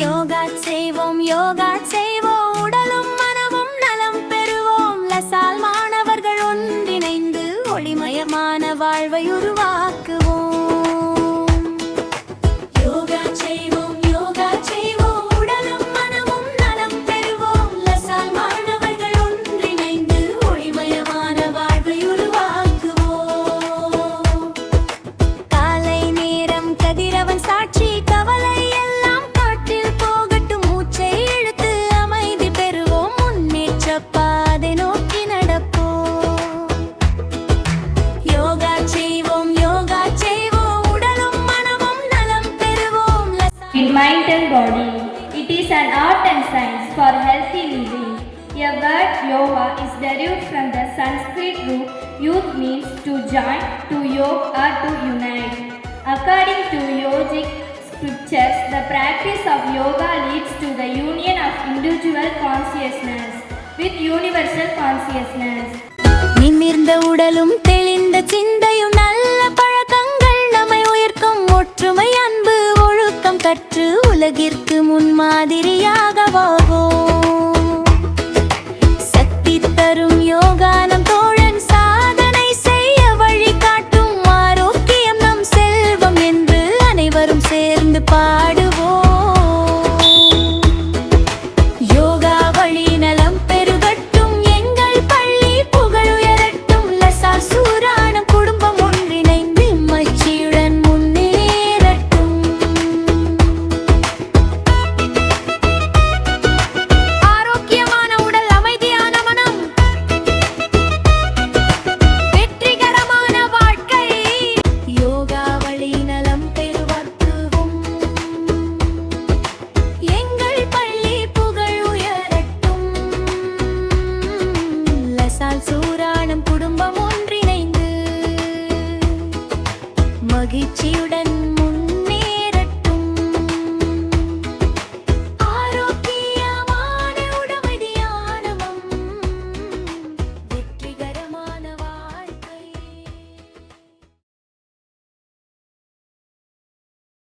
யோகா செய்வோம் யோகா செய்வோம் உடலும் மனமும் நலம் பெறுவோம். லசால் மாணவர்கள் ஒன்றிணைந்து ஒளிமயமான வாழ்வை உருவாக்குவோம். யோகா செய்வோம் யோகா செய்வோம் உடலும் மனமும் நலம் பெறுவோம். லசால் மாணவர்கள் ஒன்றிணைந்து ஒளிமயமான வாழ்வை உருவாக்குவோம். காலை நேரம் கதிரவன் சாட்சி கவலை பாதை நோக்கி நடப்போம். யோகா செய்வோம் யோகா செய்வோம் உடலும் மனமும் நலம் பெறுவோம். In mind and body, it is an art and science for healthy living. A word yoga is derived from the Sanskrit root youth means to join, to yoke or to unite. According to yogic scriptures, the practice of yoga leads to the union of individual consciousness with universal consciousness. நிமிர்ந்த உடலும் தெளிந்த சிந்தையும் நல்ல பழக்கங்கள் நம்மை உயர்க்கும். ஒற்றுமை அன்பு ஒழுக்கம் கற்று உலகிற்கு முன்மாதிரியாக வாழ்வோம். சக்தி தரும் யோகா